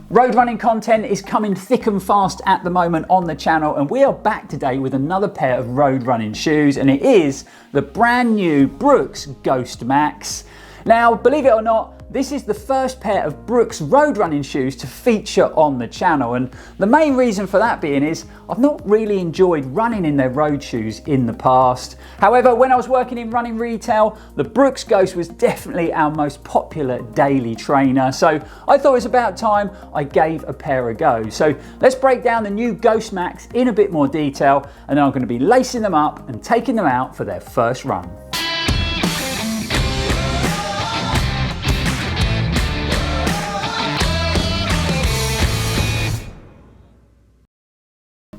Road running content is coming thick and fast at the moment on the channel, and we are back today with another pair of road running shoes, and it is the brand new Brooks Ghost Max. Now, believe it or not, this is the first pair of Brooks road running shoes to feature on the channel, and the main reason for that being is I've not really enjoyed running in their road shoes in the past. However, when I was working in running retail, the Brooks Ghost was definitely our most popular daily trainer, so I thought it was about time I gave a pair a go. So let's break down the new Ghost Max in a bit more detail, and then I'm going to be lacing them up and taking them out for their first run.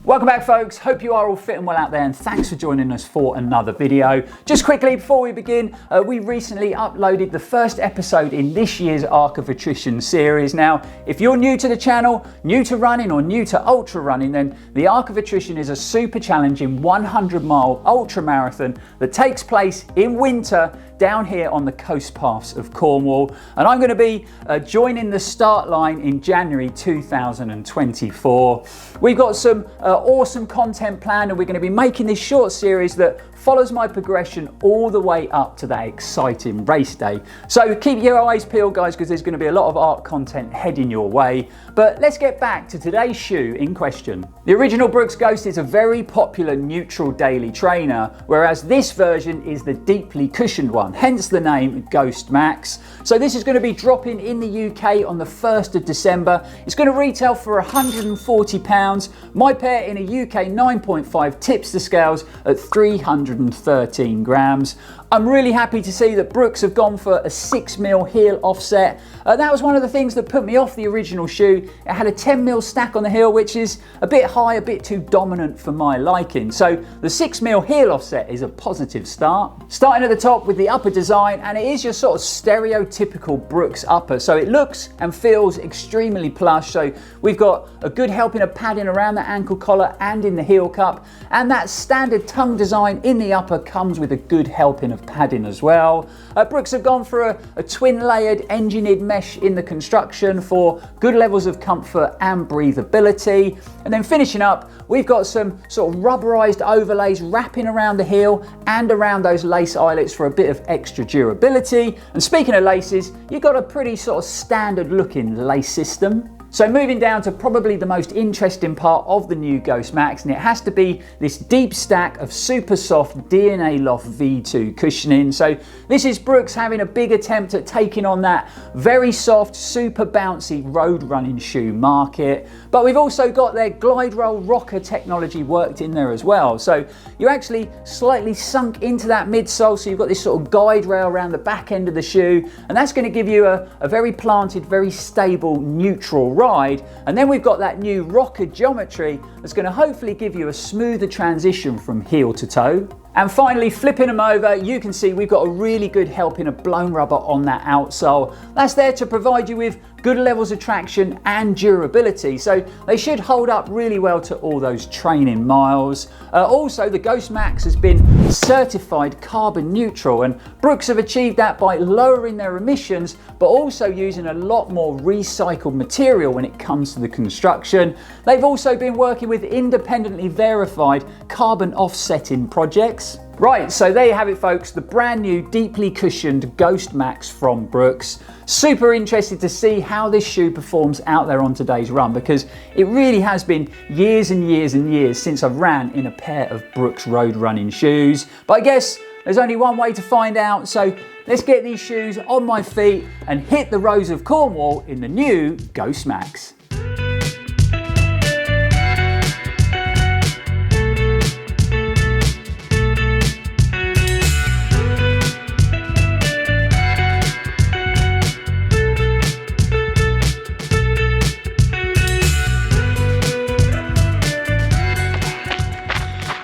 Welcome back, folks. Hope you are all fit and well out there, and thanks for joining us for another video. Just quickly before we begin, we recently uploaded the first episode in this year's Arc of Attrition series. Now, if you're new to the channel, new to running or new to ultra running, then the Arc of Attrition is a super challenging 100-mile ultra marathon that takes place in winter down here on the coast paths of Cornwall, and I'm going to be joining the start line in January 2024. We've got some awesome content planned, and we're going to be making this short series that follows my progression all the way up to that exciting race day. So keep your eyes peeled, guys, because there's going to be a lot of art content heading your way. But let's get back to today's shoe in question. The original Brooks Ghost is a very popular neutral daily trainer, whereas this version is the deeply cushioned one, hence the name Ghost Max. So this is going to be dropping in the UK on the 1st of December. It's going to retail for £140. My pair in a UK 9.5 tips the scales at 313 grams. I'm really happy to see that Brooks have gone for a 6mm heel offset. That was one of the things that put me off the original shoe. It had a 10mm stack on the heel, which is a bit high, a bit too dominant for my liking. So the 6mm heel offset is a positive start. Starting at the top with the upper design, and it is your sort of stereotypical Brooks upper. So it looks and feels extremely plush. So we've got a good helping of padding around the ankle collar and in the heel cup, and that standard tongue design in the upper comes with a good helping of padding as well. Brooks have gone for a twin layered engineered mesh in the construction for good levels of comfort and breathability. And then finishing up, we've got some sort of rubberized overlays wrapping around the heel and around those lace eyelets for a bit of extra durability. And speaking of laces, you've got a pretty sort of standard looking lace system. So moving down to probably the most interesting part of the new Ghost Max, and it has to be this deep stack of super soft DNA Loft V2 cushioning. So this is Brooks having a big attempt at taking on that very soft, super bouncy road running shoe market. But we've also got their glide roll rocker technology worked in there as well. So you're actually slightly sunk into that midsole, so you've got this sort of guide rail around the back end of the shoe, and that's going to give you a very planted, very stable, neutral ride. And then we've got that new rocker geometry that's going to hopefully give you a smoother transition from heel to toe. And finally, flipping them over, you can see we've got a really good helping of blown rubber on that outsole. That's there to provide you with good levels of traction and durability, so they should hold up really well to all those training miles. Also, the Ghost Max has been certified carbon neutral, and Brooks have achieved that by lowering their emissions, but also using a lot more recycled material when it comes to the construction. They've also been working with independently verified carbon offsetting projects. Right, so there you have it, folks, the brand new deeply cushioned Ghost Max from Brooks. Super interested to see how this shoe performs out there on today's run, because it really has been years and years and years since I've ran in a pair of Brooks road running shoes. But I guess there's only one way to find out, so let's get these shoes on my feet and hit the roads of Cornwall in the new Ghost Max.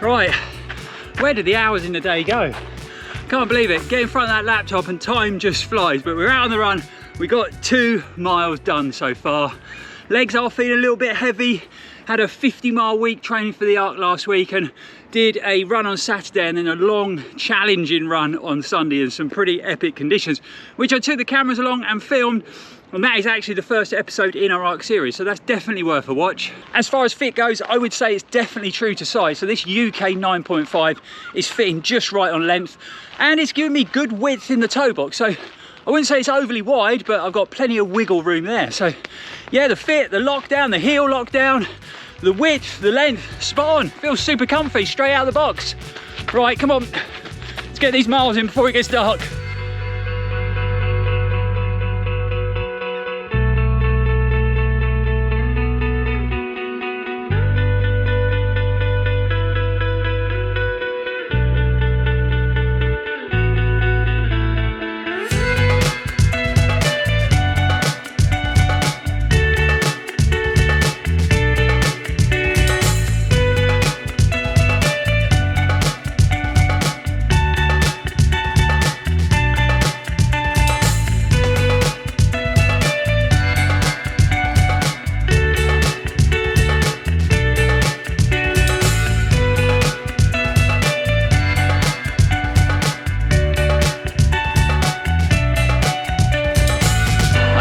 Right, where did the hours in the day go? Can't believe it. Get in front of that laptop and time just flies, but we're out on the run. We got 2 miles done so far. Legs are feeling a little bit heavy. Had a 50-mile week training for the Arc last week and did a run on Saturday and then a long challenging run on Sunday in some pretty epic conditions, which I took the cameras along and filmed. And that is actually the first episode in our ARC series, so that's definitely worth a watch. As far as fit goes, I would say it's definitely true to size. So this UK 9.5 is fitting just right on length, and it's giving me good width in the toe box. So I wouldn't say it's overly wide, but I've got plenty of wiggle room there. So yeah, the fit, the lockdown, the heel lockdown, the width, the length, spot on. Feels super comfy straight out of the box. Right, come on, let's get these miles in before it gets dark.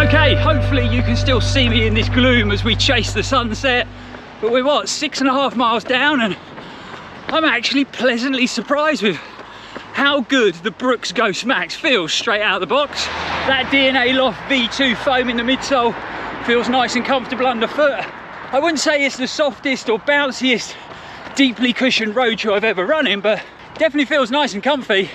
Okay, hopefully you can still see me in this gloom as we chase the sunset, but we're what, 6.5 miles down, and I'm actually pleasantly surprised with how good the Brooks Ghost Max feels straight out of the box. That DNA Loft V2 foam in the midsole feels nice and comfortable underfoot. I wouldn't say it's the softest or bounciest deeply cushioned road shoe I've ever run in, but definitely feels nice and comfy.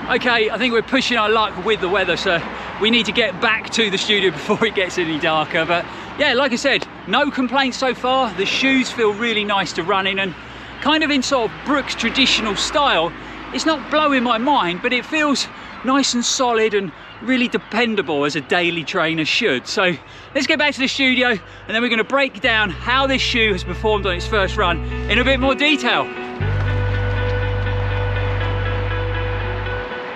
Okay, I think we're pushing our luck with the weather, so we need to get back to the studio before it gets any darker. But yeah, like I said, no complaints so far. The shoes feel really nice to run in, and kind of in sort of Brooks traditional style. It's not blowing my mind, but it feels nice and solid and really dependable as a daily trainer should. So let's get back to the studio, and then we're going to break down how this shoe has performed on its first run in a bit more detail.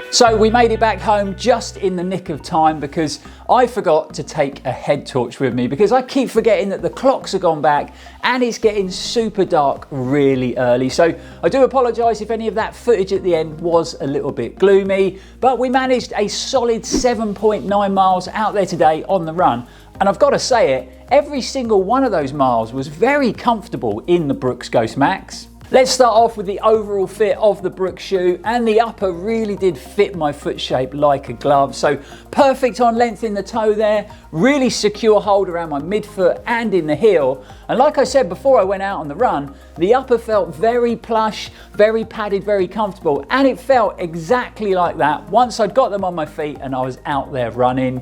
So we made it back home just in the nick of time, because I forgot to take a head torch with me, because I keep forgetting that the clocks have gone back and it's getting super dark really early. So I do apologise if any of that footage at the end was a little bit gloomy, but we managed a solid 7.9 miles out there today on the run. And I've got to say it, every single one of those miles was very comfortable in the Brooks Ghost Max. Let's start off with the overall fit of the Brooks shoe, and the upper really did fit my foot shape like a glove. So perfect on length in the toe there, really secure hold around my midfoot and in the heel. And like I said before I went out on the run, the upper felt very plush, very padded, very comfortable, and it felt exactly like that once I'd got them on my feet and I was out there running.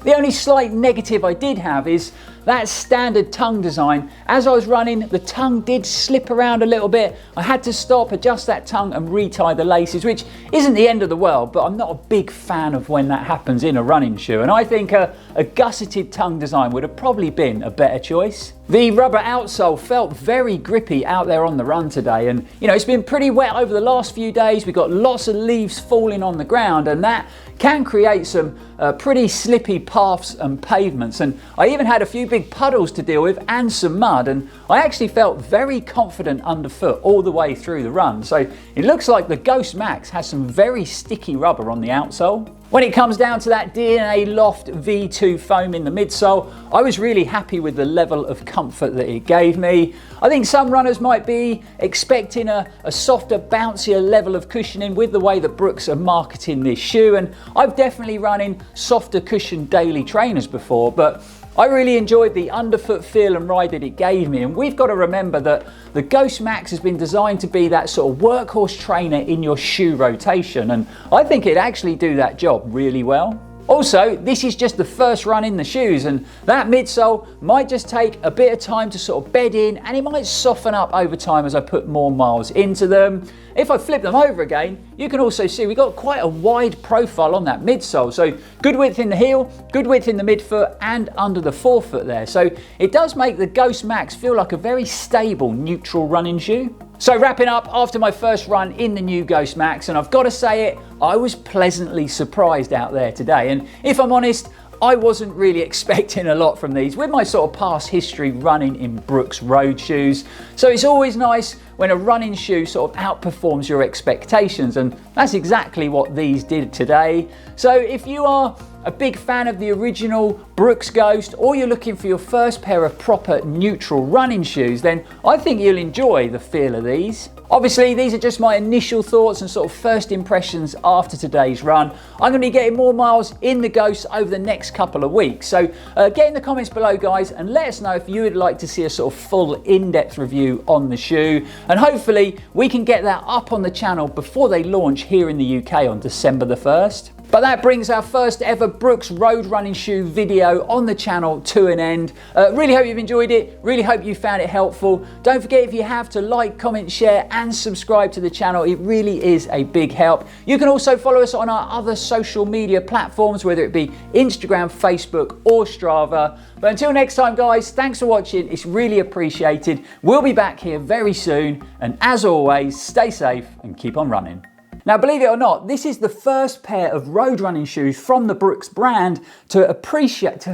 The only slight negative I did have is that standard tongue design. As I was running, the tongue did slip around a little bit. I had to stop, adjust that tongue and retie the laces, which isn't the end of the world, but I'm not a big fan of when that happens in a running shoe. And I think a gusseted tongue design would have probably been a better choice. The rubber outsole felt very grippy out there on the run today, and you know, it's been pretty wet over the last few days. We've got lots of leaves falling on the ground, and that can create some pretty slippy paths and pavements. And I even had a few big puddles to deal with and some mud, and I actually felt very confident underfoot all the way through the run. So it looks like the Ghost Max has some very sticky rubber on the outsole. When it comes down to that DNA Loft V2 foam in the midsole, I was really happy with the level of comfort that it gave me. I think some runners might be expecting a softer, bouncier level of cushioning with the way that Brooks are marketing this shoe, and I've definitely run in softer cushion daily trainers before, but I really enjoyed the underfoot feel and ride that it gave me. And we've got to remember that the Ghost Max has been designed to be that sort of workhorse trainer in your shoe rotation, and I think it actually do that job really well. Also, this is just the first run in the shoes, and that midsole might just take a bit of time to sort of bed in, and it might soften up over time as I put more miles into them. If I flip them over again, you can also see we've got quite a wide profile on that midsole. So good width in the heel, good width in the midfoot and under the forefoot there. So it does make the Ghost Max feel like a very stable, neutral running shoe. So wrapping up after my first run in the new Ghost Max, and I've got to say it, I was pleasantly surprised out there today. And if I'm honest, I wasn't really expecting a lot from these with my sort of past history running in Brooks road shoes. So it's always nice when a running shoe sort of outperforms your expectations, and that's exactly what these did today. So if you are a big fan of the original Brooks Ghost, or you're looking for your first pair of proper neutral running shoes, then I think you'll enjoy the feel of these. Obviously, these are just my initial thoughts and sort of first impressions after today's run. I'm going to be getting more miles in the Ghost over the next couple of weeks. So get in the comments below, guys, and let us know if you would like to see a sort of full in-depth review on the shoe. And hopefully we can get that up on the channel before they launch here in the UK on December the 1st. But that brings our first ever Brooks road running shoe video on the channel to an end. Really hope you've enjoyed it. Really hope you found it helpful. Don't forget, if you have, to like, comment, share and subscribe to the channel. It really is a big help. You can also follow us on our other social media platforms, whether it be Instagram, Facebook or Strava. But until next time, guys, thanks for watching. It's really appreciated. We'll be back here very soon. And as always, stay safe and keep on running. Now, believe it or not, this is the first pair of road running shoes from the Brooks brand to appreciate.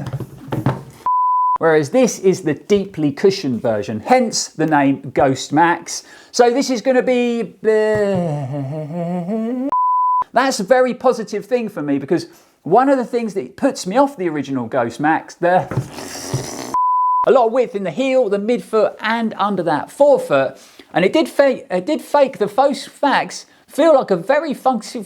Whereas this is the deeply cushioned version, hence the name Ghost Max. So this is going to be... That's a very positive thing for me, because one of the things that puts me off the original Ghost Max, a lot of width in the heel, the midfoot and under that forefoot. And it did fake the faux facts feel like a very funky